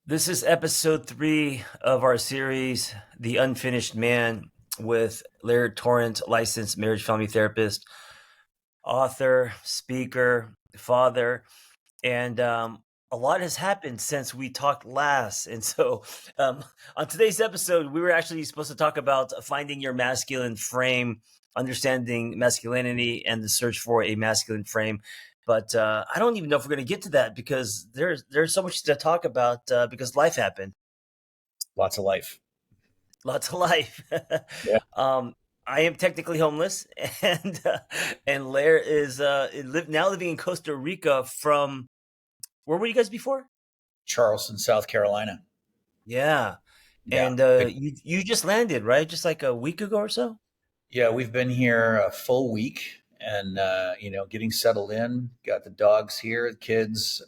This is episode 3 of our series, The Unfinished Man, with Lair Torrent, licensed marriage family therapist, author, speaker, father, and a lot has happened since we talked last. And so, on today's episode, we were actually supposed to talk about finding your masculine frame, understanding masculinity, and the search for a masculine frame. But I don't even know if we're going to get to that because there's so much to talk about because life happened. Lots of life. Lots of life. Yeah. um, I am technically homeless, and Lair is now living in Costa Rica. From where were you guys before? Charleston, South Carolina. Yeah, Yeah. and Big. you just landed, right? Just like a week ago or so. Yeah. We've been here a full week and, getting settled in. Got the dogs here, the kids,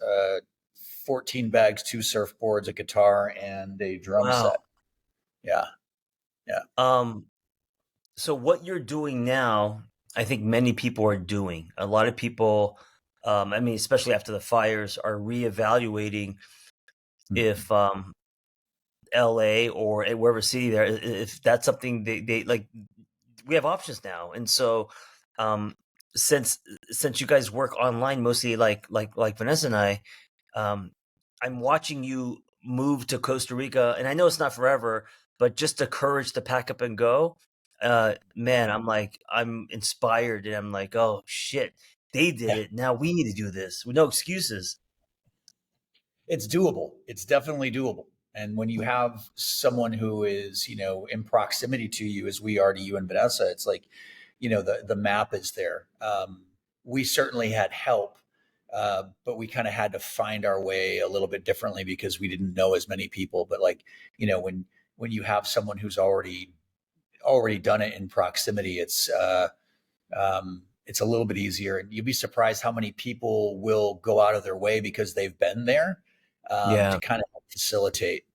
14 bags, two surfboards, a guitar, and a drum Wow. set. Yeah. Yeah. Um, so what you're doing now, I think many people are doing. A lot of people, I mean, especially after the fires, are reevaluating Mhm. if LA or wherever city there, if that's something they like. We have options now, and so um, since since you guys work online mostly, like Vanessa and I, um, I'm watching you move to Costa Rica, and I know it's not forever, but just the courage to pack up and go. Man, I'm inspired, and I'm like, oh shit, they did Yeah. it. Now we need to do this with no excuses. It's doable. It's definitely doable. And when you have someone who is, in proximity to you, as we are to you and Vanessa, it's like, the map is there. We certainly had help, but we kind of had to find our way a little bit differently because we didn't know as many people. But like, when you have someone who's already done it in proximity, it's a little bit easier. And you'd be surprised how many people will go out of their way because they've been there, to Yeah. kind of help facilitate.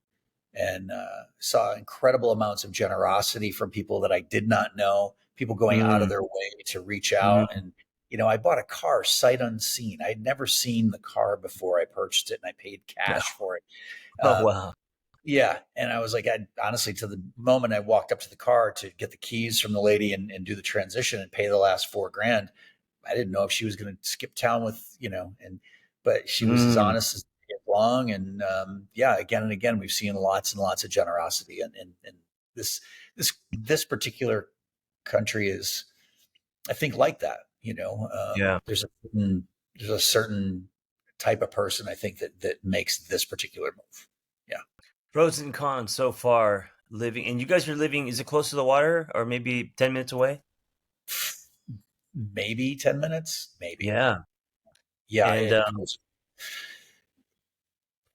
And saw incredible amounts of generosity from people that I did not know, people going out of Mm, their way to reach out. mm. And, I bought a car sight unseen. I'd never seen the car before I purchased it and I paid cash for it. Oh Um, wow. yeah. And I was like, I honestly, to the moment I walked up to the car to get the keys from the lady and do the transition and pay the last 4 grand, I didn't know if she was going to skip town with, but she was as Mm. honest as they get long. And yeah, again and again, we've seen lots and lots of generosity. And this, this particular country is, I think, like that. Yeah. There's a certain type of person I think that makes this particular move. Yeah. Pros and cons so far living, and you guys are living, is it close to the water or maybe 10 minutes away? Maybe 10 minutes, maybe. Yeah. Yeah. And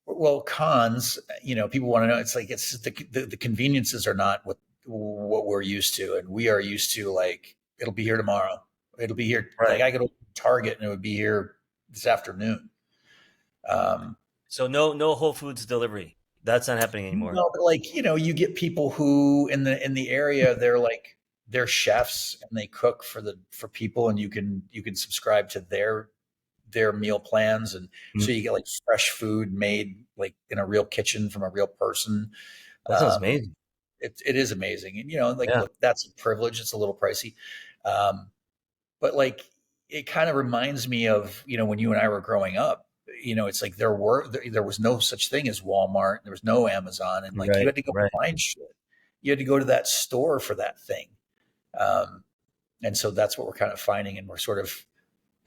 Well, cons, people want to know. It's like it's the conveniences are not what we're used to, and we are used to like it'll be here tomorrow. It'll be here. Like right. I go to Target and it would be here this afternoon. Um, So no Whole Foods delivery. That's not happening anymore. no, but like you get people who in the area they're chefs and they cook for people, and you can subscribe to their meal plans, and so Mm. you get like fresh food made like in a real kitchen from a real person. That sounds Um, amazing. it is amazing, and like Yeah. look, that's a privilege. It's a little pricey, um, but like it kind of reminds me of when you and I were growing up. It's like there was no such thing as Walmart. There was no Amazon, and like you Right. had to go Right. find shit. You had to go to that store for that thing, um, and so that's what we're kind of finding, and we're sort of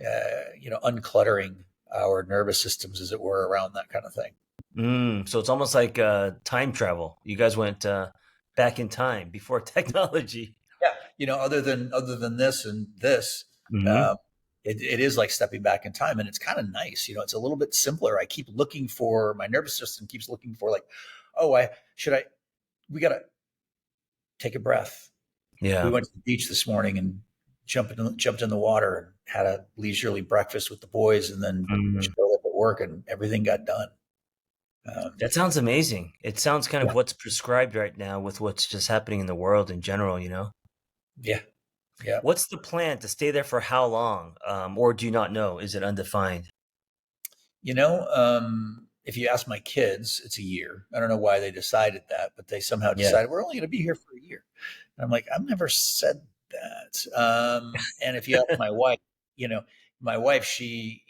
uncluttering our nervous systems, as it were, around that kind of thing. So it's almost like time travel. You guys went back in time before technology. Yeah, other than this and this, Hmm. um, it is like stepping back in time, and it's kind of nice. It's a little bit simpler. I keep looking for my nervous system keeps looking for like, oh, I should I we gotta take a breath. We Yeah. went to the beach this morning and jumped in the water and had a leisurely breakfast with the boys, and then Mhm. showed up at work and everything got done. Um, That sounds amazing. It sounds kind yeah, of what's prescribed right now with what's just happening in the world in general. yeah, yeah. What's the plan to stay there for how long? Or do you not know? Is it undefined? You know, if you ask my kids, it's a year. I don't know why they decided that, but they somehow Yeah. decided we're only going to be here for a year. And I'm like, I've never said that. And if you ask my wife, you know, my wife, she,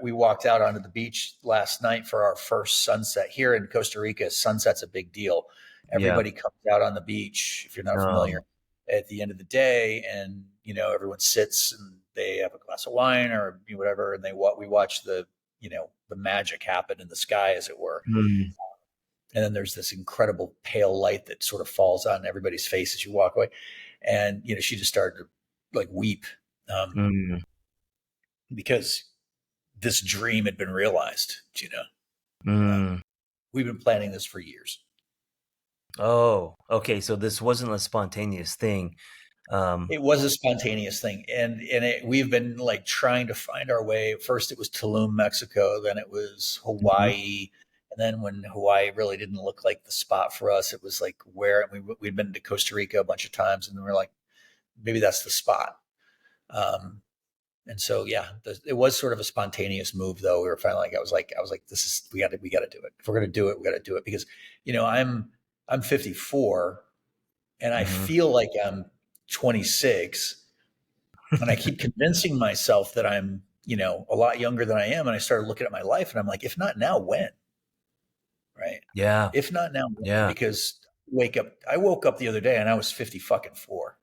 we walked out onto the beach last night for our first sunset here in Costa Rica. Sunset's a big deal. Yeah. Everybody comes out on the beach, if you're not familiar, No. at the end of the day, and everyone sits and they have a glass of wine or whatever, and we watch the magic happen in the sky, as it were. Mm. And then there's this incredible pale light that sort of falls on everybody's face as you walk away. And she just started to like weep, Mm. because this dream had been realized. Mm. We've been planning this for years. Oh, okay. So this wasn't a spontaneous thing. It was a spontaneous thing, and we've been like trying to find our way. First, it was Tulum, Mexico. Then it was Mhm. Hawaii, and then when Hawaii really didn't look like the spot for us, it was like where we'd been to Costa Rica a bunch of times, and we were like, maybe that's the spot. And so, yeah, it was sort of a spontaneous move, though. We were finally like, I was like, we got to do it. If we're going to do it, we got to do it because, I'm 54 and I Mhm. feel like I'm 26, and I keep convincing myself that I'm, a lot younger than I am. And I started looking at my life and I'm like, if not now, when? Right? Yeah. If not now, when? Yeah. Because I woke up the other day and I was 50 fucking four.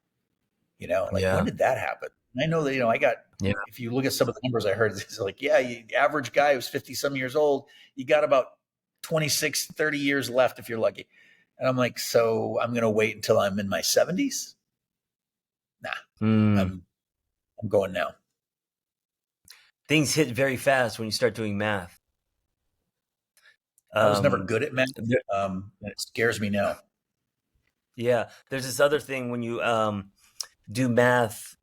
Like when Yeah. did that happen? And I know that, I got, Yeah. if you look at some of the numbers I heard, it's like, yeah, average guy who's 50 some years old, you got about 26, 30 years left if you're lucky. And I'm like, so I'm going to wait until I'm in my 70s? Nah, Mm. I'm, I'm going now. Things hit very fast when you start doing math. I was never Um, good at math. there- And it scares me now. yeah. There's this other thing when you do math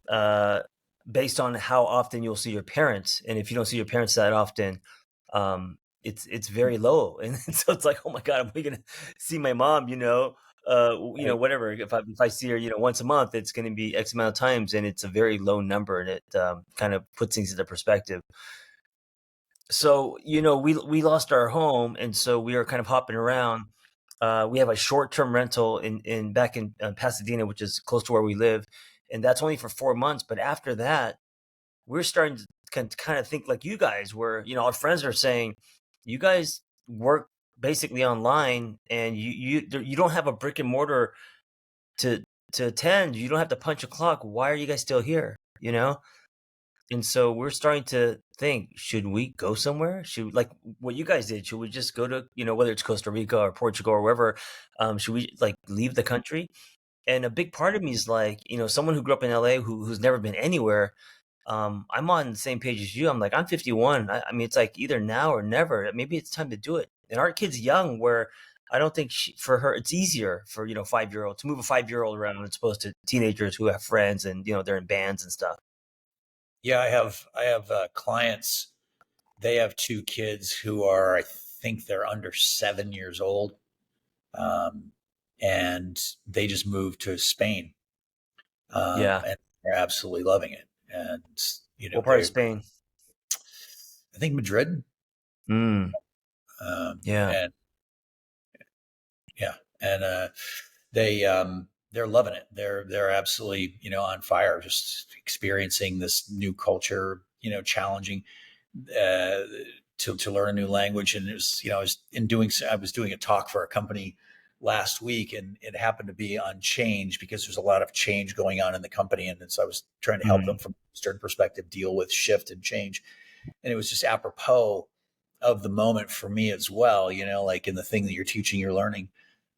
based on how often you'll see your parents, and if you don't see your parents that often, it's very low, and so it's like, oh my god, am we gonna see my mom? Right. Whatever. If I see her, once a month, it's going to be X amount of times, and it's a very low number, and it kind of puts things into perspective. So we lost our home, and so we are kind of hopping around. We have a short-term rental in back in Pasadena, which is close to where we live, and that's only for 4 months. But after that, we're starting to kind of think like you guys were. Our friends are saying, you guys work basically online, and you don't have a brick and mortar to attend. You don't have to punch a clock. Why are you guys still here? And so we're starting to think, should we go somewhere? Should, like what you guys did, should we just go to, whether it's Costa Rica or Portugal or wherever, should we like leave the country? And a big part of me is like, someone who grew up in LA who's never been anywhere. I'm on the same page as you. I'm like, I'm 51. I mean, it's like either now or never. Maybe it's time to do it. And our kid's young, where I don't think for her, it's easier for, 5-year-old to move a 5-year-old around as opposed to teenagers who have friends and, they're in bands and stuff. Yeah, I have clients. They have two kids who are, I think they're under 7 years old, um, and they just moved to Spain, Yeah. and they're absolutely loving it. And What part of they, Spain? I think Madrid, Mm, yeah. and yeah, and they're loving it. They're absolutely on fire, just experiencing this new culture. Challenging uh, to learn a new language. And it was I was doing a talk for a company last week, and it happened to be on change because there's a lot of change going on in the company, and so I was trying to help them Mm, from a Eastern perspective deal with shift and change, and it was just apropos of the moment for me as well. Like in the thing that you're teaching, you're learning,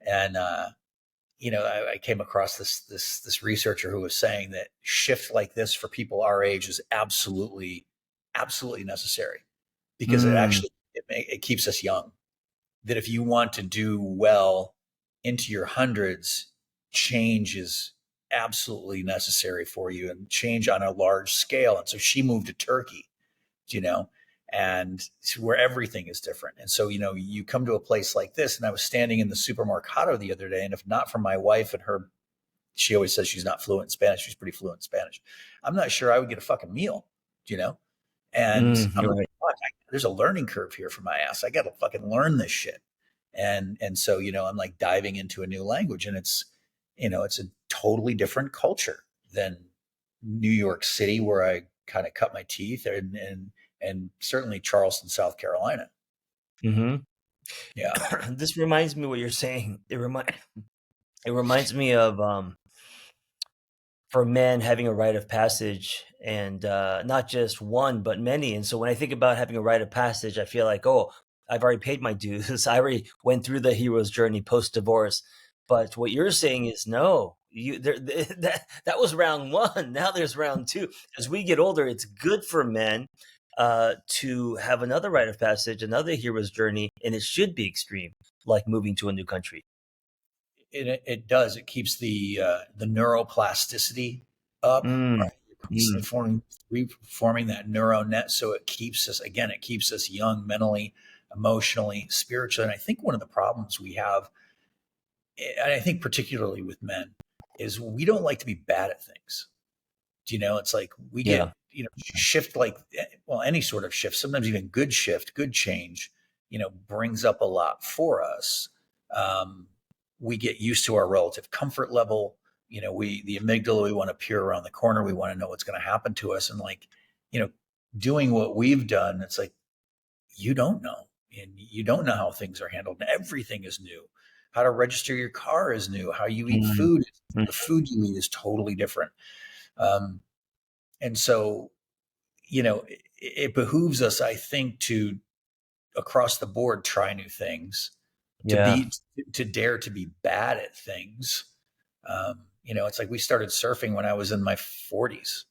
and I came across this researcher who was saying that shift like this for people our age is absolutely necessary because it mm, actually it keeps us young. That if you want to do well into your hundreds, change is absolutely necessary for you, and change on a large scale. And so she moved to Turkey, you know, and where everything is different. And so, you come to a place like this, and I was standing in the supermercado the other day, and if not for my wife and her, she always says she's not fluent in Spanish. She's pretty fluent in Spanish. I'm not sure I would get a fucking meal, you know? And I'm you're like, right. fuck, there's a learning curve here for my ass. I got to fucking learn this shit. And so, I'm like diving into a new language, and it's a totally different culture than New York City, where I kind of cut my teeth, and certainly Charleston, South Carolina. Hmm. Yeah. This reminds me what you're saying. It reminds me of for men having a rite of passage, and not just one but many. And so when I think about having a rite of passage, I feel like, oh, I've already paid my dues. I already went through the hero's journey post divorce. But what you're saying is no. That was round one. Now there's round two. As we get older, it's good for men to have another rite of passage, another hero's journey, and it should be extreme, like moving to a new country. It does. It keeps the neuroplasticity up, Mm, right? You're mm, constantly reforming that neural net, so it keeps us, again, it keeps us young mentally, emotionally, spiritually. And I think one of the problems we have, and I think particularly with men, is we don't like to be bad at things. It's like we yeah. get, shift, like, well, any sort of shift, sometimes even good shift, good change, brings up a lot for us. Um, we get used to our relative comfort level. The amygdala, we want to peer around the corner. We want to know what's going to happen to us. And like, you know, doing what we've done, it's like, you don't know. And you don't know how things are handled. Everything is new. How to register your car is new. How you eat Mm, food, mm, the food you eat is totally different. Um, and so, it behooves us, I think, to across the board try new things, to yeah. be to dare to be bad at things. It's like we started surfing when I was in my 40s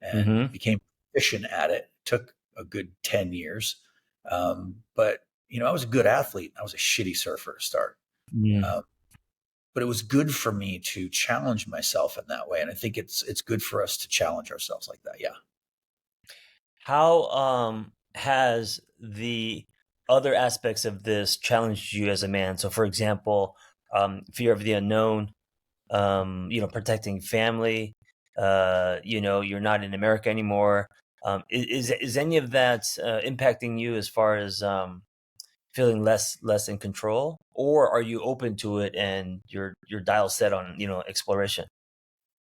and Hmm. became proficient at it. Took a good 10 years. But I was a good athlete. I was a shitty surfer to start. Mm. Um, but it was good for me to challenge myself in that way. And I think it's good for us to challenge ourselves like that. Yeah. How has the other aspects of this challenged you as a man? So, for example, fear of the unknown, protecting family. You're not in America anymore. Is any of that impacting you as far as feeling less in control, or are you open to it and your dial set on exploration,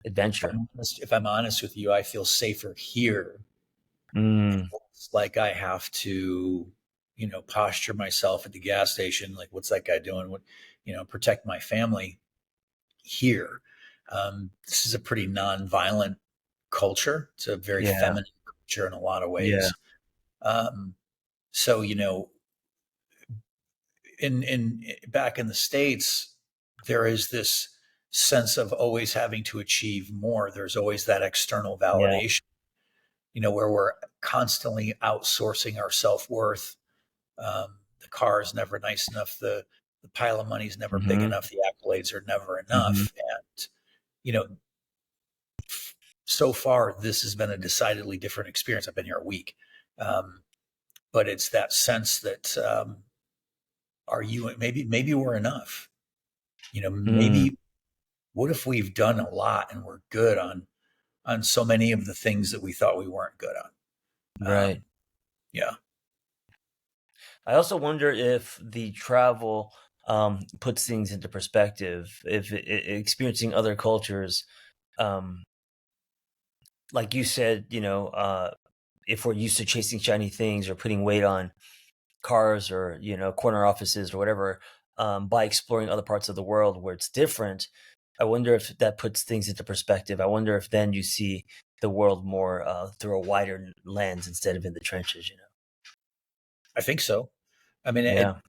adventure? If I'm honest with you, I feel safer here. Mm, It's like I have to, posture myself at the gas station. Like, what's that guy doing? Protect my family here. This is a pretty non-violent culture. It's a very yeah, feminine culture in a lot of yeah, ways. Um, so, in back in the States, there is this sense of always having to achieve more. There's always that external yeah. validation, where we're constantly outsourcing our self-worth. The car is never nice enough. The pile of money is never big Hmm. enough. The accolades are never Hmm. enough. And, you know, so far, this has been a decidedly different experience. I've been here a week. Um, but it's that sense that, are you, maybe we're enough, Mm, maybe, what if we've done a lot and we're good on so many of the things that we thought we weren't good on. right. Yeah. I also wonder if the travel puts things into perspective. If experiencing other cultures, um, like you said, if we're used to chasing shiny things or putting weight on cars or corner offices or whatever, by exploring other parts of the world where it's different, I wonder if that puts things into perspective. I wonder if then you see the world more through a wider lens instead of in the trenches. I think so. I mean, it Yeah.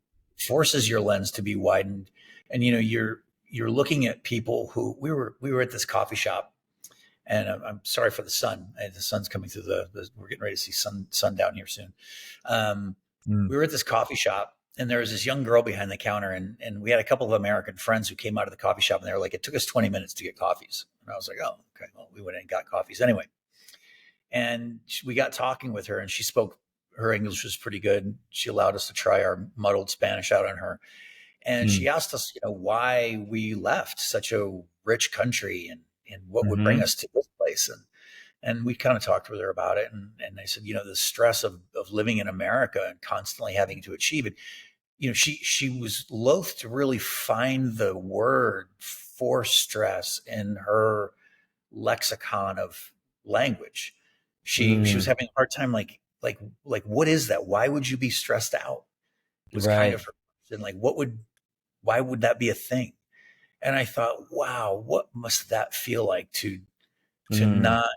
forces your lens to be widened, and you're looking at people who we were at this coffee shop, and I'm sorry for the sun. The sun's coming through we're getting ready to see sundown here soon. Um, Mm. we were at this coffee shop, and there was this young girl behind the counter, and we had a couple of American friends who came out of the coffee shop, and they were like, "It took us 20 minutes to get coffees," and I was like, "Oh, okay, well, we went and got coffees anyway." And we got talking with her, and her English was pretty good. She allowed us to try our muddled Spanish out on her. And Mm. she asked us, why we left such a rich country, and what would bring Mhm. us to this place. And we kind of talked with her about it. And I said, the stress of living in America and constantly having to achieve it, she was loath to really find the word for stress in her lexicon of language. She was Mm, having a hard time, like what is that? Why would you be stressed out? Was kind right. of her question. Like, why would that be a thing? And I thought, wow, what must that feel like to Mm, not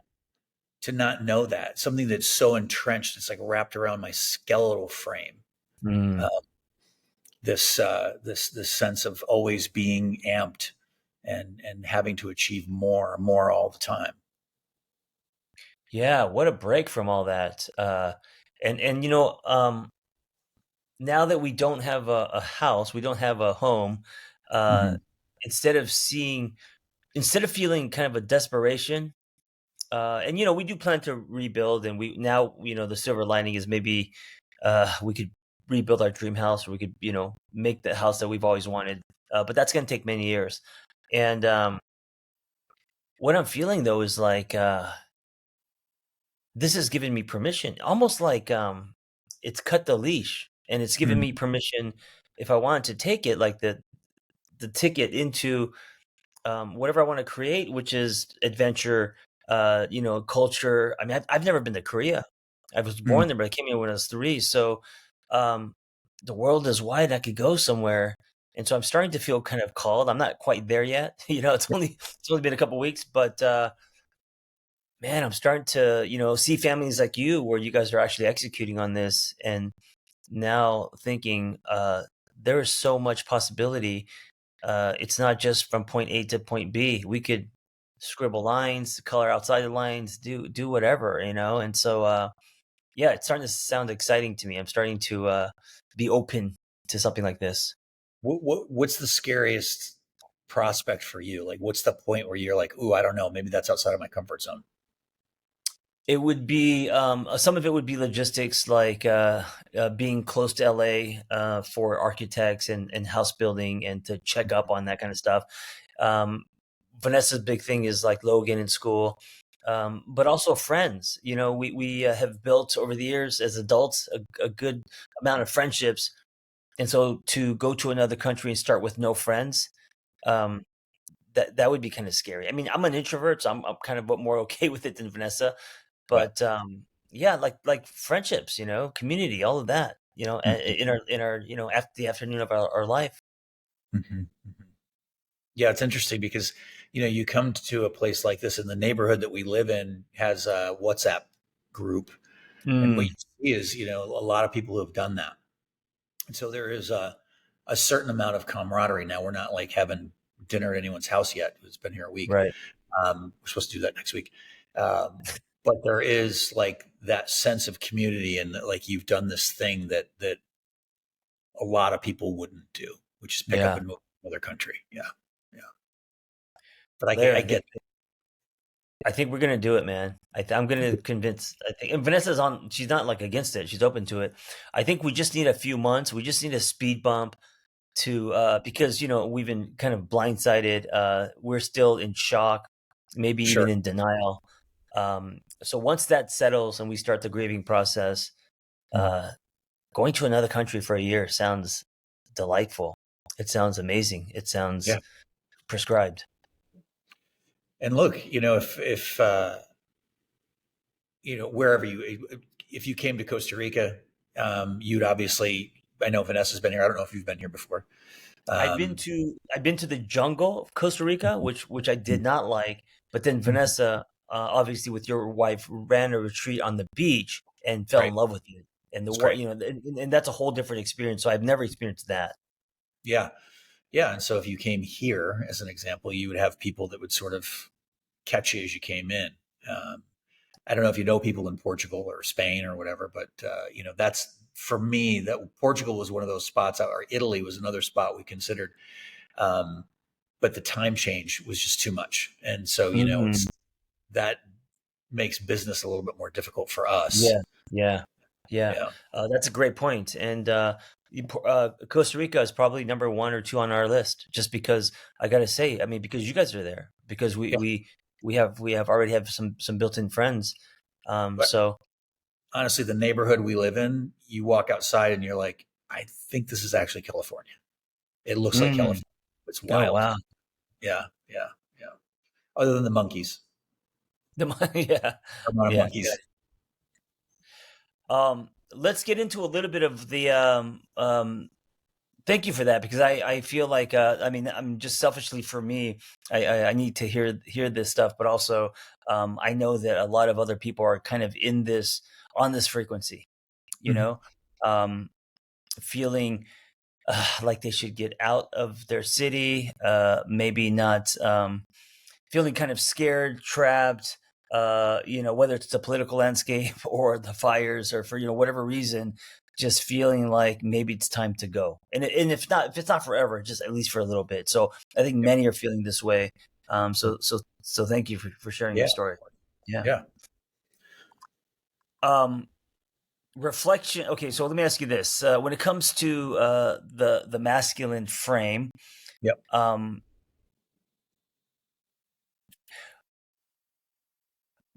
to not know that, something that's so entrenched, it's like wrapped around my skeletal frame. mm. Uh, this sense of always being amped and having to achieve more and more all the time. Yeah, what a break from all that. And now that we don't have a house, we don't have a home, uh, Hmm. instead of seeing instead of feeling kind of a desperation, and we do plan to rebuild, and we now, the silver lining is maybe we could rebuild our dream house, or we could, make the house that we've always wanted. But that's going to take many years. And what I'm feeling though is like, this has given me permission, almost like, it's cut the leash, and it's given me Hmm. permission, if I wanted to take it, like the ticket into, whatever I want to create, which is adventure, culture. I mean, I've never been to Korea. I was Hmm. born there, but I came here when I was 3. So, um, the world is wide. I could go somewhere, and so I'm starting to feel kind of called. I'm not quite there yet. It's only been a couple weeks, but man, I'm starting to see families like you, where you guys are actually executing on this, and now thinking, there is so much possibility. It's not just from point A to point B. We could scribble lines, color outside the lines, do whatever, and so, yeah, it's starting to sound exciting to me. I'm starting to, be open to something like this. What's the scariest prospect for you? Like, what's the point where you're like, "Ooh, I don't know, maybe that's outside of my comfort zone." It would be, some of it would be logistics, like, being close to LA, for architects and house building, and to check up on that kind of stuff. Um, Vanessa's big thing is like Logan in school, but also friends. We have built over the years as adults a good amount of friendships, and so to go to another country and start with no friends, um, that would be kind of scary. I mean, I'm an introvert, so I'm kind of more okay with it than Vanessa. Right. But, yeah, like friendships, community, all of that, Hmm. in our, after the afternoon of our life. Hmm. Hmm. Yeah, it's interesting because you come to a place like this, and the neighborhood that we live in has a WhatsApp group, and what Mm, you see is a lot of people who have done that, and so there is a certain amount of camaraderie. Now we're not like having dinner at anyone's house yet. It's been here a week. right. We're supposed to do that next week, but there is like that sense of community, and that, like, you've done this thing that a lot of people wouldn't do, which is pick up Yeah. and move to another country. Yeah, yeah. But I get, Lair, I get. I think we're gonna do it, man. I'm gonna convince. I think, and Vanessa's on. She's not like against it. She's open to it. I think we just need a few months. We just need a speed bump to, because we've been kind of blindsided. We're still in shock, maybe even Sure. in denial. So once that settles and we start the grieving process, Mhm. uh, going to another country for a year sounds delightful. It sounds amazing. It Yeah. sounds prescribed. And look, if wherever if you came to Costa Rica, you'd obviously. I know Vanessa's been here. I don't know if you've been here before. Um, I've been to the jungle of Costa Rica, which I did not like. But then Mhm. Vanessa, obviously with your wife, ran a retreat on the beach and fell Right. in love with it. And It's great. and that's a whole different experience. So I've never experienced that. Yeah. Yeah. And so if you came here, as an example, you would have people that would sort of catch you as you came in. Um, I don't know if you know people in Portugal or Spain or whatever, but that's for me. That Portugal was one of those spots, or Italy was another spot we considered. Um, but the time change was just too much, and so Mm, it's that makes business a little bit more difficult for us. yeah, yeah, yeah. Yeah. That's a great point. And Costa Rica is probably number one or two on our list, just because I got to say, I mean, because you guys are there, because we Yeah. we we have already have some built-in friends. But So honestly, the neighborhood we live in, you walk outside and you're like, I think this is actually California. It looks like mm, California. It's oh wild. wow. Yeah, yeah, yeah. Other than the monkeys, Yeah, amount of yeah. monkeys. Let's get into a little bit of the thank you for that, because I feel like I mean, I'm just selfishly for me, I need to hear this stuff, but also I know that a lot of other people are kind of in this on this frequency, you Mhm. know, um, feeling like they should get out of their city, maybe not. Feeling kind of scared, trapped, whether it's the political landscape or the fires or for, whatever reason, just feeling like maybe it's time to go. And if it's not forever, just at least for a little bit. So I think many are feeling this way. So thank you for sharing your Yeah, story. Yeah. yeah, Um, Reflection. Okay. So let me ask you this. When it comes to the masculine frame, yep. um,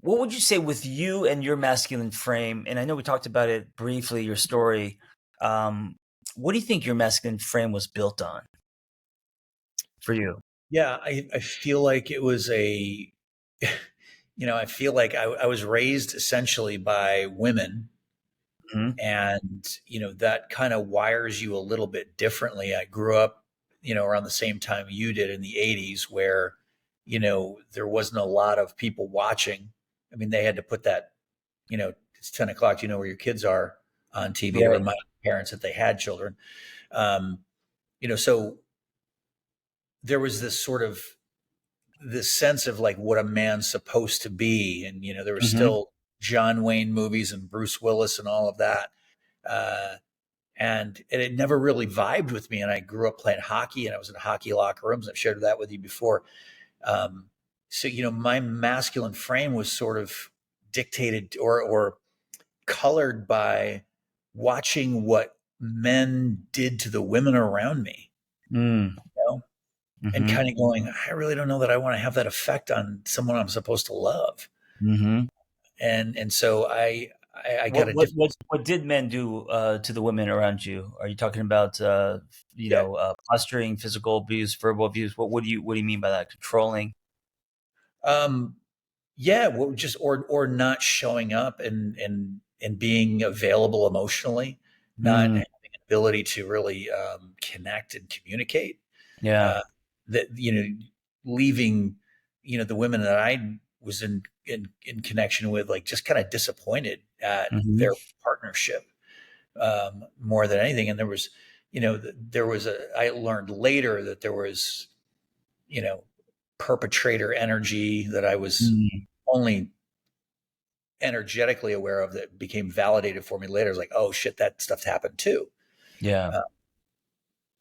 what would you say with you and your masculine frame? And I know we talked about it briefly, your story. Um, what do you think your masculine frame was built on for you? Yeah, I feel like it was I feel like I was raised essentially by women, Hmm. and that kind of wires you a little bit differently. I grew up around the same time you did in the 80s, where there wasn't a lot of people watching. I mean, they had to put that, it's 10 o'clock, you know where your kids are, on TV to Right. remind parents that they had children. um, so there was this sense of like what a man's supposed to be, and there was Hmm. still John Wayne movies and Bruce Willis and all of that. uh, and it never really vibed with me. And I grew up playing hockey, and I was in hockey locker rooms. I've shared that with you before. um, so my masculine frame was sort of dictated or colored by watching what men did to the women around me, Mm. you know? And Hmm. kind of going, I really don't know that I want to have that effect on someone I'm supposed to love. Hmm. And so I got What a what different. what what did men do to the women around you? Are you talking about Yeah. posturing, physical abuse, verbal abuse? What do you mean by that? Controlling? um yeah, well, just or not showing up and being available emotionally, not Mm. having an ability to really connect and communicate. Yeah. uh that leaving the women that I was in connection with, like, just kind of disappointed at Hmm. their partnership, more than anything. And there was, there was I learned later that there was, you know, perpetrator energy that I was Mm. only energetically aware of, that became validated for me later. It's like, oh shit, that stuff happened too. Yeah. Uh,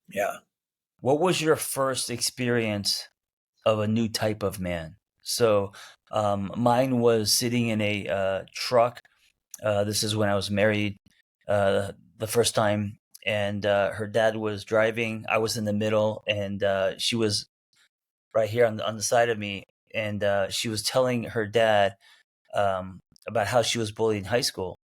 yeah. What was your first experience of a new type of man? So, mine was sitting in a truck. This is when I was married the first time, and her dad was driving. I was in the middle, and she was right here on the side of me, and she was telling her dad about how she was bullied in high school,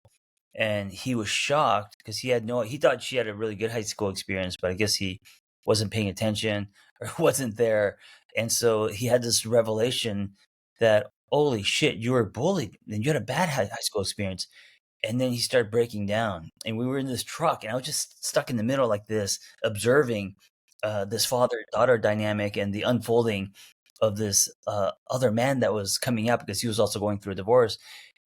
and he was shocked because he thought she had a really good high school experience, but I guess he wasn't paying attention or wasn't there. And so he had this revelation that, holy shit, you were bullied and you had a bad high school experience. And then he started breaking down, and we were in this truck, and I was just stuck in the middle like this, observing this father daughter dynamic and the unfolding of this other man that was coming up, because he was also going through a divorce,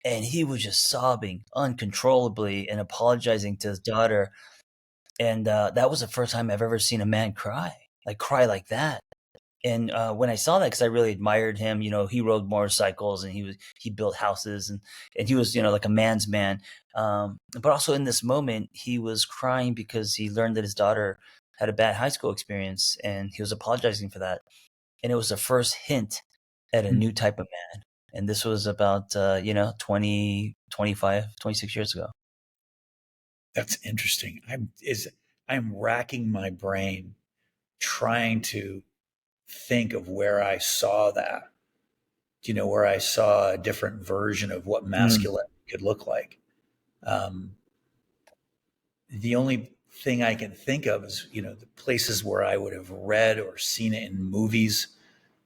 and he was just sobbing uncontrollably and apologizing to his daughter. And that was the first time I've ever seen a man cry like that. And when I saw that, because I really admired him, he rode motorcycles and he built houses, and he was like a man's man. But also in this moment, he was crying because he learned that his daughter had a bad high school experience, and he was apologizing for that. And it was the first hint at a Hmm. new type of man. And this was about 20, 25, 26 years ago. That's interesting. I'm racking my brain trying to think of where I saw that. where I saw a different version of what Mm, masculine could look like. Um, the only thing I can think of is, the places where I would have read or seen it in movies.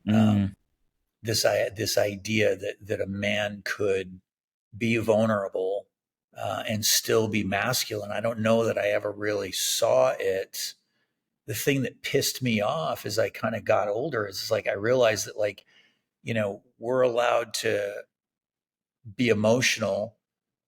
mm, This idea that a man could be vulnerable and still be masculine. I don't know that I ever really saw it. The thing that pissed me off as I kind of got older is like I realized that, like, we're allowed to be emotional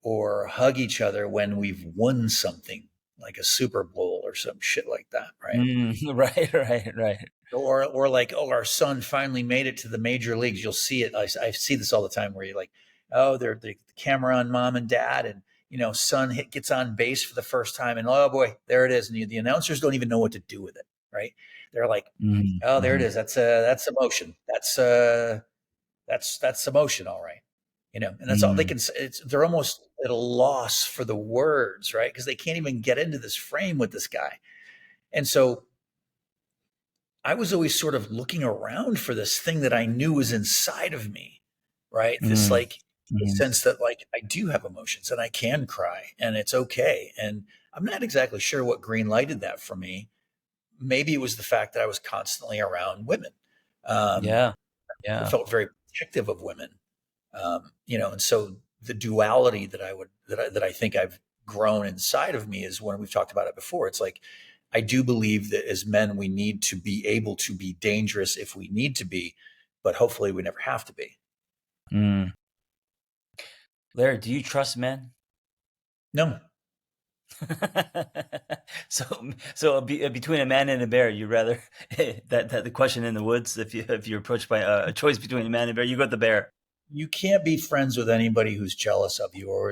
or hug each other when we've won something like a Super Bowl or some shit like that, right? mm. Right, right, right. Or like, oh, our son finally made it to the major leagues. You'll see it. I see this all the time where you're like, oh, they're the camera on mom and dad, and son gets on base for the first time, and oh boy, there it is, and the announcers don't even know what to do with it, right? They're like, Mm, oh, there it mhm. is. That's emotion. That's emotion, all right. And that's all they Mm, can say. They're almost at a loss for the words, right? Because they can't even get into this frame with this guy. And so I was always sort of looking around for this thing that I knew was inside of me, right? This, mm, like, the mhm. sense that, like, I do have emotions and I can cry and it's okay. And I'm not exactly sure what green lighted that for me. Maybe it was the fact that I was constantly around women. Um, Yeah, I yeah. felt very protective of women, and so the duality that I think I've grown inside of me is, when we've talked about it before, it's like I do believe that as men we need to be able to be dangerous if we need to be, but hopefully we never have to be. Mm. Larry, do you trust men? No. So, between a man and a bear, you rather that the question in the woods, if you're approached by a choice between a man and a bear, you go with the bear. You can't be friends with anybody who's jealous of you or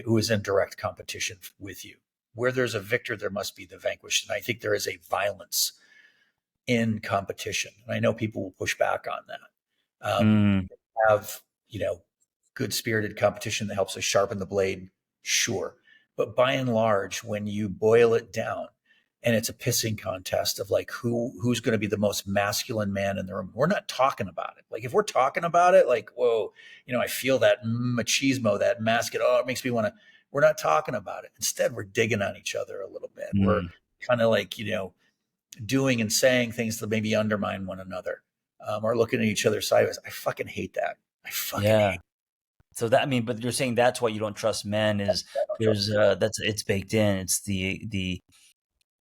who is in direct competition with you. Where there's a victor, there must be the vanquished. And I think there is a violence in competition. And I know people will push back on that. Mm, Have, good spirited competition that helps us sharpen the blade, sure. But by and large, when you boil it down, and it's a pissing contest of, like, who's going to be the most masculine man in the room. We're not talking about it. Like, if we're talking about it, like, whoa, I feel that machismo, that masculine. Oh, it makes me want to. We're not talking about it. Instead, we're digging on each other a little bit. We're mm, kind of like, doing and saying things that maybe undermine one another, or looking at each other sideways. I fucking hate that. I fucking yeah. hate So that, I mean, but you're saying that's why you don't trust men is that. I don't trust there's it. that's it's baked in. It's the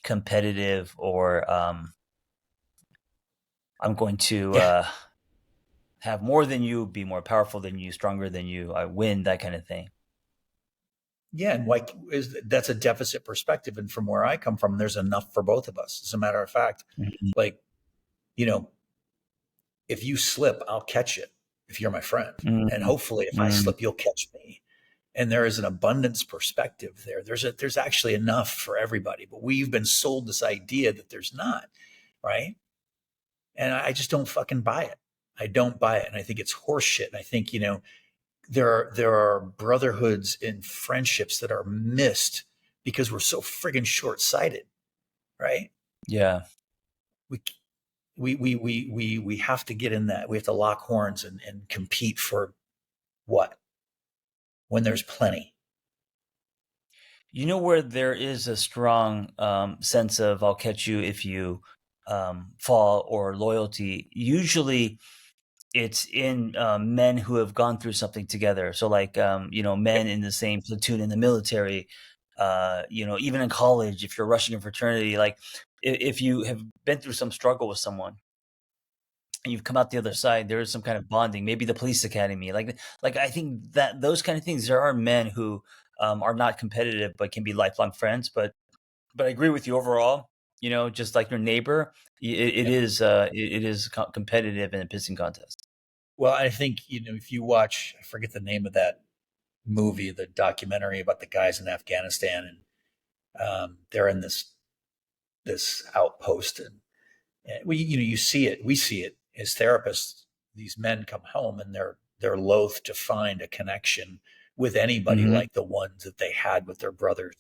competitive or I'm going to Yeah. have more than you, be more powerful than you, stronger than you, I win, that kind of thing. Yeah. And like, that's a deficit perspective. And from where I come from, there's enough for both of us. As a matter of fact, Mhm. like, you know, if you slip, I'll catch it if you're my friend. And Mm, hopefully if I mm, slip, you'll catch me. And there is an abundance perspective there. There's actually enough for everybody, but we've been sold this idea that there's not, right? And I just don't fucking buy it. I don't buy it. And I think it's horseshit. And I think, there are brotherhoods and friendships that are missed because we're so friggin' short sighted, right? yeah. We we have to get in that. We have to lock horns and compete for what, when there's plenty. You know where there is a strong sense of I'll catch you if you fall or loyalty. Usually, it's in men who have gone through something together. So, like Yep. men in the same platoon in the military. Even in college, if you're rushing a fraternity, like if you have been through some struggle with someone and you've come out the other side, there is some kind of bonding. Maybe the police academy, like I think that those kind of things. There are men who are not competitive but can be lifelong friends. But I agree with you overall. Just like your neighbor, Yep. it is competitive in a pissing contest. Well, I think, if you watch, I forget the name of that movie, the documentary about the guys in Afghanistan, and they're in this outpost, and you see it. We see it as therapists. These men come home and they're loath to find a connection with anybody Hmm. like the ones that they had with their brothers.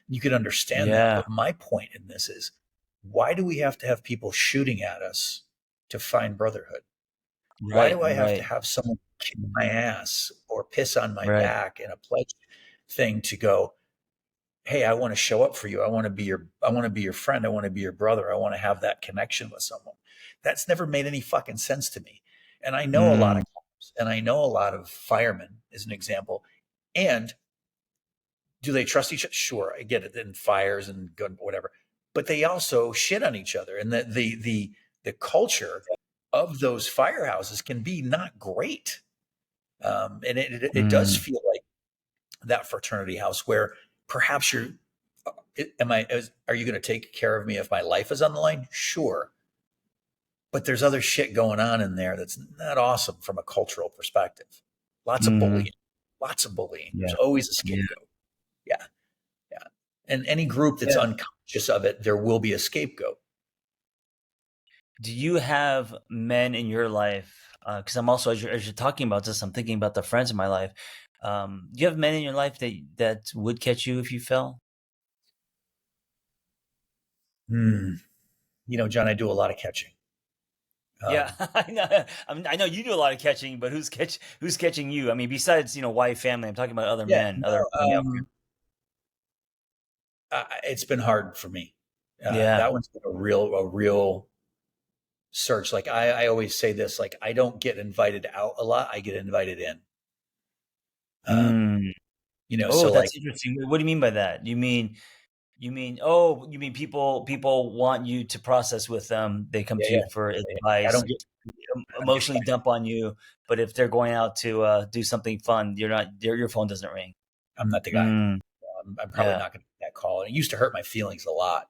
You can understand that, Yeah. but my point in this is, why do we have to have people shooting at us to find brotherhood? Why Right, do I have to right, have someone kick my ass or piss on my right. back in a pledge thing to go, hey, I want to show up for you. I want to be your friend. I want to be your brother. I want to have that connection with someone. That's never made any fucking sense to me. And I know a lot Mm, of cops and I know a lot of firemen as an example. And do they trust each other? Sure, I get it in fires and gun, whatever. But they also shit on each other. And the culture of those firehouses can be not great. And it does mm, feel like that fraternity house where perhaps are you going to take care of me if my life is on the line? Sure. But there's other shit going on in there that's not awesome from a cultural perspective. Lots of mhm. bullying, lots of bullying. There's Yeah, always a yeah, scapegoat. Yeah. Yeah. And any group that's yeah. unconscious of it, there will be a scapegoat. Do you have men in your life? Because I'm also, as you're talking about this, I'm thinking about the friends in my life. Do you have men in your life that would catch you if you fell? Hmm. John, I do a lot of catching. Yeah, Um, I know. I know you do a lot of catching, but who's catching you? I mean, besides wife, family. I'm talking about other yeah, men, other no, male friends. it's been hard for me. Yeah. That one's been a real search. Like I always say this, like I don't get invited out a lot. I get invited in. Um, Mm. Oh, so like, that's interesting. What do you mean by that? You mean people want you to process with them. They come yeah, to yeah, you for yeah. I advice, don't get, I don't get emotionally invited. dump on you. But if they're going out to do something fun, you're not. Your phone doesn't ring. I'm not the guy. Mm, I'm probably yeah, not going to get that call. And it used to hurt my feelings a lot.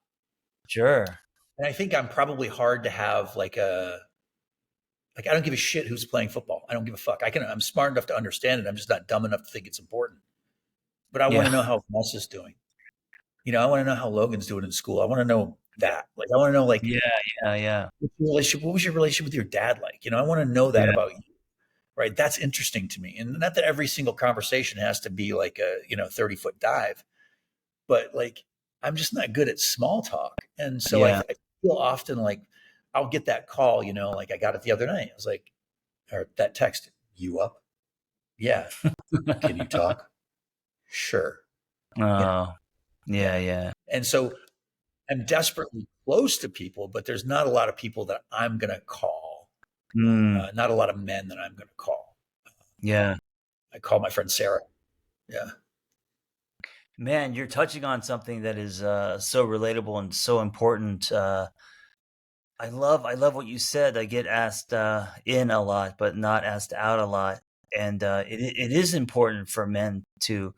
sure. And I think I'm probably hard to have like I don't give a shit who's playing football. I don't give a fuck. I'm smart enough to understand it. I'm just not dumb enough to think it's important. But I want to Yeah, know how Moss is doing. I want to know how Logan's doing in school. I want to know that. Like, I want to know, like, yeah, yeah, yeah, what was your relationship with your dad like? I want to know that yeah, about you, right? That's interesting to me. And not that every single conversation has to be like a, 30-foot dive, but like, I'm just not good at small talk. And so yeah. I feel often like I'll get that call, like I got it the other night. I was like, or that text, you up? Yeah. Can you talk? Sure. You know, Oh, yeah. yeah, yeah. And so I'm desperately close to people, but there's not a lot of people that I'm going to call. Mm, Not a lot of men that I'm going to call. yeah. I call my friend Sarah. Yeah. Man, you're touching on something that is so relatable and so important. I love what you said. I get asked in a lot, but not asked out a lot, and it is important for men to.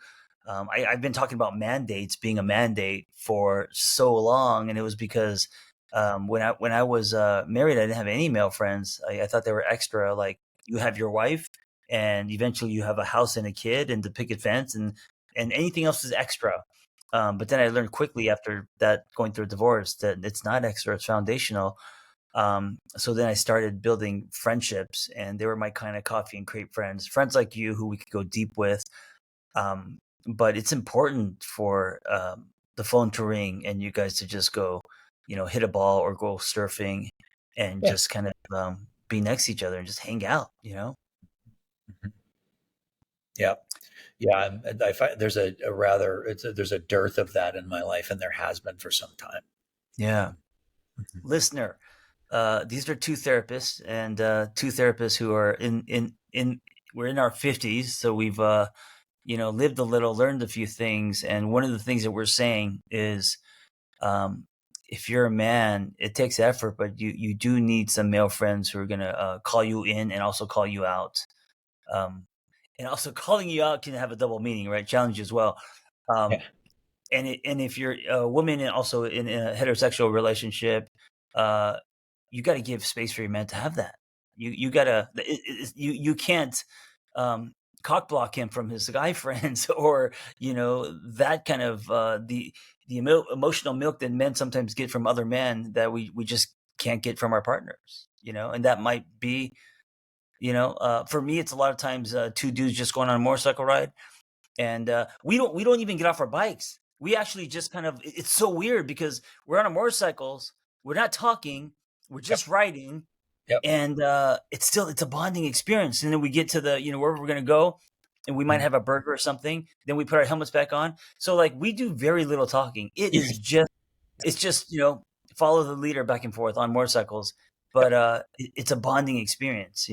I've been talking about mandates being a mandate for so long, and it was because when I was married, I didn't have any male friends. I thought they were extra. Like you have your wife, and eventually you have a house and a kid, and the picket fence, and anything else is extra. But then I learned quickly after that, going through a divorce, that it's not extra; it's foundational. So then I started building friendships, and they were my kind of coffee and crepe friends like you who we could go deep with. Um, but it's important for the phone to ring and you guys to just go, hit a ball or go surfing and Yeah. just kind of be next to each other and just hang out. Mhm. Yeah. Yeah. I find there's a rather, there's a dearth of that in my life, and there has been for some time. Yeah. Mhm. Listener, these are two therapists and two therapists who are in we're in our 50s, so we've lived a little, learned a few things. And one of the things that we're saying is, um, if you're a man, it takes effort, but you do need some male friends who are going to call you in and also call you out. Um, and also calling you out can have a double meaning, right? Challenge you as well. Yeah. Um, and if you're a woman and also in a heterosexual relationship, uh, you got to give space for your man to have that. You gotta you can't um, cock block him from his guy friends or that kind of the emotional milk that men sometimes get from other men that we just can't get from our partners. And that might be for me it's a lot of times two dudes just going on a motorcycle ride and we don't even get off our bikes. We actually just kind of it's so weird because we're on our motorcycles, we're not talking, we're Yep. just riding, Yep. and it's a bonding experience. And then we get to the wherever we're gonna go, and we might Mhm. have a burger or something. Then we put our helmets back on. So like we do very little talking. It's just follow the leader back and forth on motorcycles, but it's a bonding experience.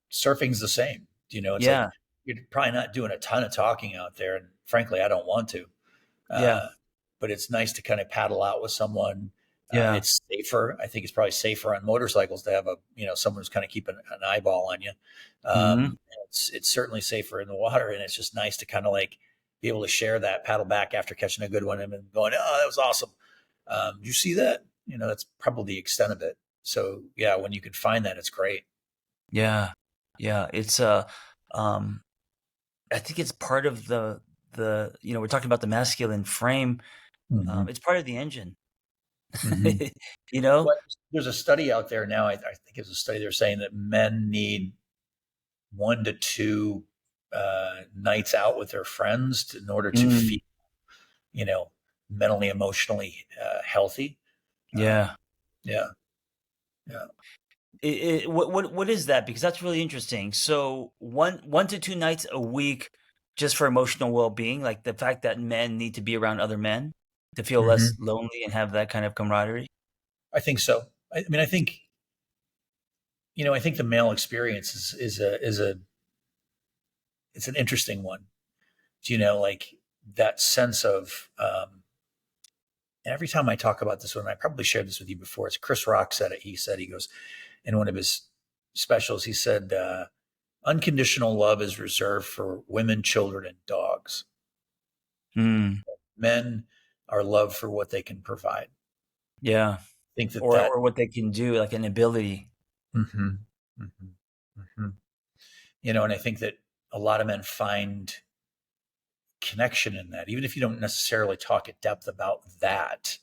Surfing's the same. It's like Yeah, you're probably not doing a ton of talking out there, and frankly, I don't want to. yeah, Uh, but it's nice to kind of paddle out with someone. yeah. It's safer. I think it's probably safer on motorcycles to have someone who's kind of keeping an eyeball on you. Hmm. It's certainly safer in the water, and it's just nice to kind of like be able to share that paddle back after catching a good one and then going, "Oh, that was awesome. Did you see that?" That's probably the extent of it. So yeah, when you can find that, it's great. Yeah, yeah. It's um, I think it's part of the we're talking about the masculine frame. Hmm. It's part of the engine. Hmm. you know. Well, there's a study out there now. I think it's a study they're saying that men need 1 to 2 nights out with their friends in order to feel, Mm, you know, mentally, emotionally healthy. Um, yeah. yeah, yeah. What is that? Because that's really interesting. So one to two nights a week, just for emotional well being, like the fact that men need to be around other men to feel less Hmm. lonely and have that kind of camaraderie. I think so. I mean, I think the male experience is it's an interesting one. Like that sense of, and every time I talk about this one, I probably shared this with you before. It's Chris Rock said it. He goes in one of his specials. He said, unconditional love is reserved for women, children, and dogs. Mm, Men are loved for what they can provide. I yeah. think that Or that. what they can do, like an ability. Hmm. Hmm. Hmm. And I think that a lot of men find connection in that, even if you don't necessarily talk at depth about that.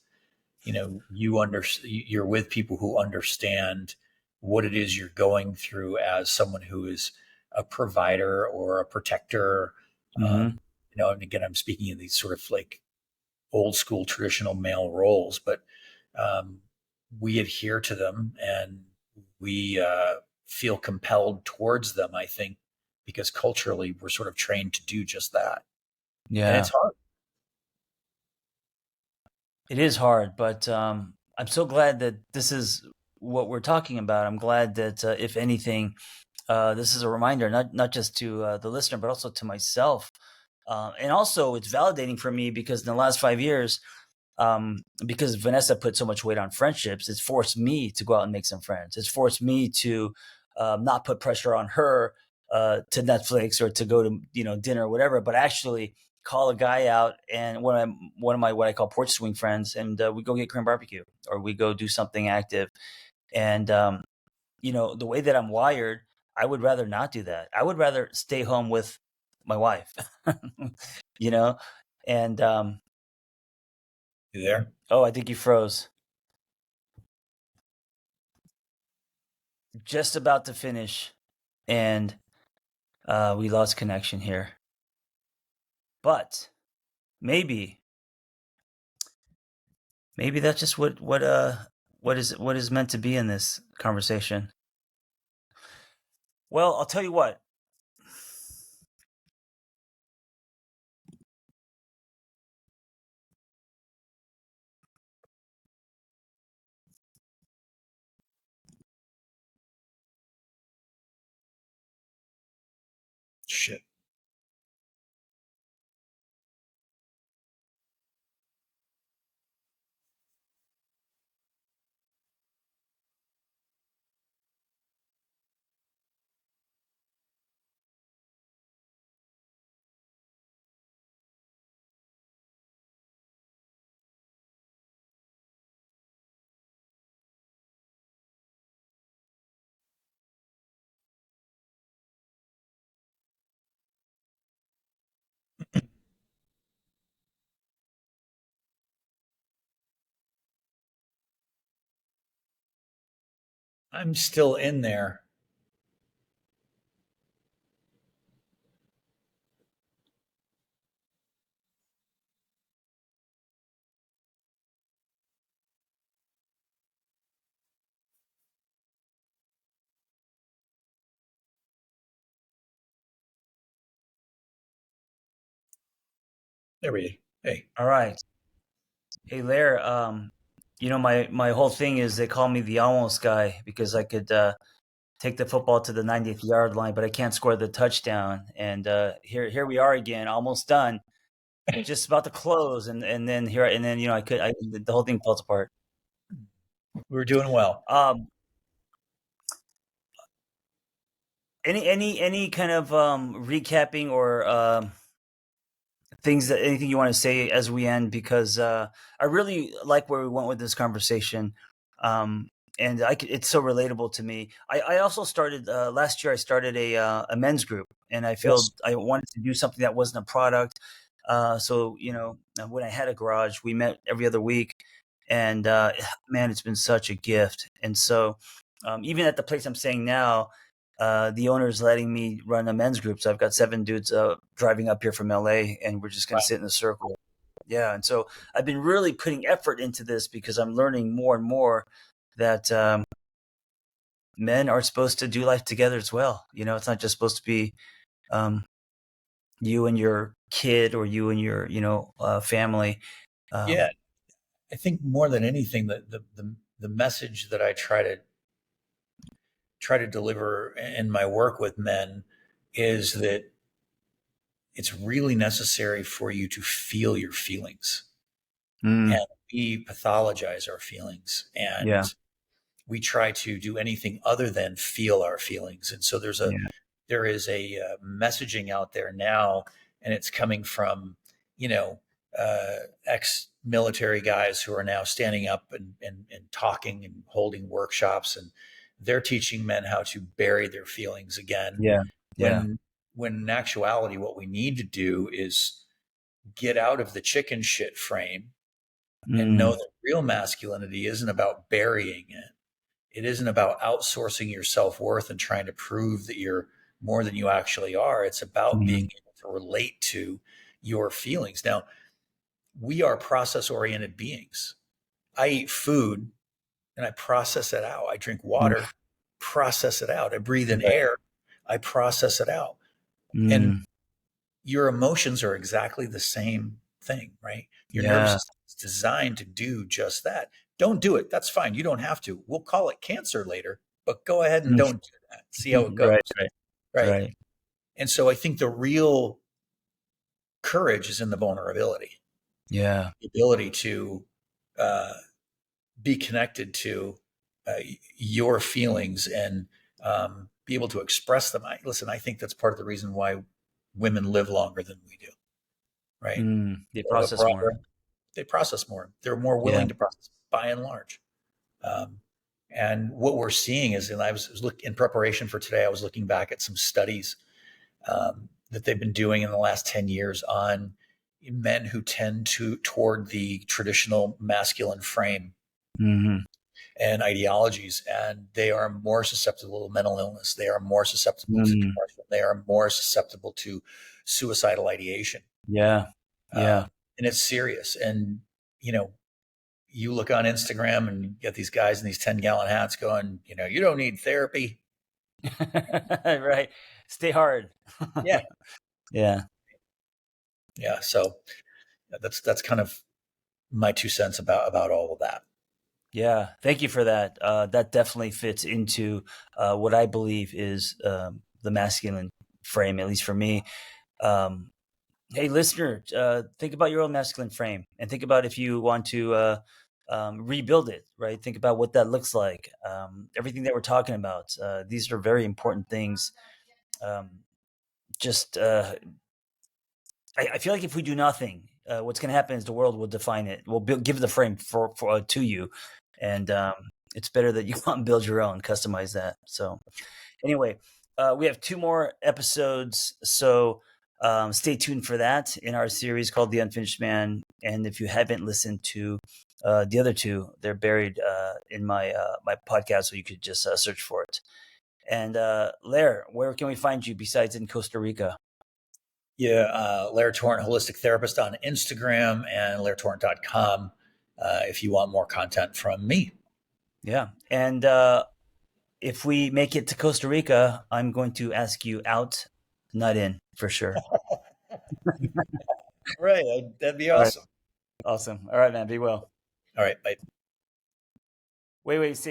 You're with people who understand what it is you're going through as someone who is a provider or a protector. Hmm. And again, I'm speaking in these sort of like old school traditional male roles, but um, we adhere to them and we feel compelled towards them, I think, because culturally we're sort of trained to do just that. And it's Yeah. hard. It is hard, but I'm so glad that this is what we're talking about. I'm glad that, if anything, this is a reminder, not just to the listener, but also to myself. And also, it's validating for me because in the last 5 years, because Vanessa put so much weight on friendships, it's forced me to go out and make some friends. It's forced me to not put pressure on her to Netflix or to go to dinner or whatever, but actually call a guy out and one of my what I call porch swing friends, and we go get Korean barbecue or we go do something active. And the way that I'm wired, I would rather not do that. I would rather stay home with my wife. you know, and You there? oh, I think you froze. Just about to finish, and we lost connection here. But maybe, maybe that's just what is meant to be in this conversation. Well, I'll tell you what. Shit. I'm still in there. There we Hey. All right. Hey, Lair. My whole thing is they call me the almost guy because I could take the football to the 90th yard line, but I can't score the touchdown. And here we are again, almost done, just about to close, and then here and then the whole thing falls apart. We're doing well. Um, any kind of recapping or things that anything you want to say as we end, because I really like where we went with this conversation, um, and it's so relatable to me. I also started last year. I started a men's group, and I Yes. feel I wanted to do something that wasn't a product. So when I had a garage, we met every other week, and man, it's been such a gift. And so even at the place I'm staying now, the owner is letting me run a men's group. So I've got 7 dudes driving up here from LA, and we're just going to Right. sit in a circle. Yeah. And so I've been really putting effort into this because I'm learning more and more that men are supposed to do life together as well. It's not just supposed to be um, you and your kid or you and your, family. Yeah. Um, I think more than anything, the message that I try to deliver in my work with men is that it's really necessary for you to feel your feelings. And mm, we pathologize our feelings, yeah. and we try to do anything other than feel our feelings. And so Yeah. there is a messaging out there now, and it's coming from you know ex-military guys who are now standing up and talking and holding workshops, and they're teaching men how to bury their feelings again. Yeah. Yeah. When in actuality, what we need to do is get out of the chicken shit frame and know Mm, that real masculinity isn't about burying it. It isn't about outsourcing your self-worth and trying to prove that you're more than you actually are. It's about being mm, able to relate to your feelings. Now, we are process-oriented beings. I eat food and I process it out. I drink mm, water, process it out. I breathe in right. air, I process it out. And Mm, your emotions are exactly the same thing, right? Your nervous yeah. system is designed to do just that. Don't do it. That's fine. You don't have to. We'll call it cancer later, but go ahead and Mm, don't do that. See how it goes. right. Right. Right. Right. And so I think the real courage is in the vulnerability, Yeah. the ability to uh, be connected to uh, your feelings and be able to express them. Listen, I think that's part of the reason why women live longer than we do, right? They They live process more. broader, they process more. They're more Yeah. willing to process by and large. Um, and what we're seeing is, and was in preparation for today, I was looking back at some studies that they've been doing in the last 10 years on men who tend to toward the traditional masculine frame Hmm. and ideologies, and they are more susceptible to mental illness. They are more susceptible to Mm, depression. They are more susceptible to suicidal ideation. yeah. Yeah. And it's serious. And, you know, you look on Instagram and you get these guys in these 10-gallon hats going, you don't need therapy. Right. Stay hard. Yeah. Yeah. Yeah. So that's kind of my 2 cents about all of that. Yeah. Thank you for that. That definitely fits into what I believe is the masculine frame, at least for me. Um, Hey, listener, think about your own masculine frame and think about if you want to rebuild it, right? Think about what that looks like. Everything that we're talking about, these are very important things. Um, just, I feel like if we do nothing, what's going to happen is the world will define it. We'll give the frame for to you, and it's better that you go out and build your own, customize that. So, anyway, we have 2 more episodes, so stay tuned for that in our series called The Unfinished Man. And if you haven't listened to the other 2, they're buried in my podcast, so you could just search for it. And Lair, where can we find you besides in Costa Rica? Yeah. Lair Torrent, holistic therapist on Instagram, and lairtorrent.com if you want more content from me. Yeah, and if we make it to Costa Rica, I'm going to ask you out, not in, for sure. Right. That'd be All right. awesome. Awesome. All right, man. Be well. All right. Bye. Wait, see.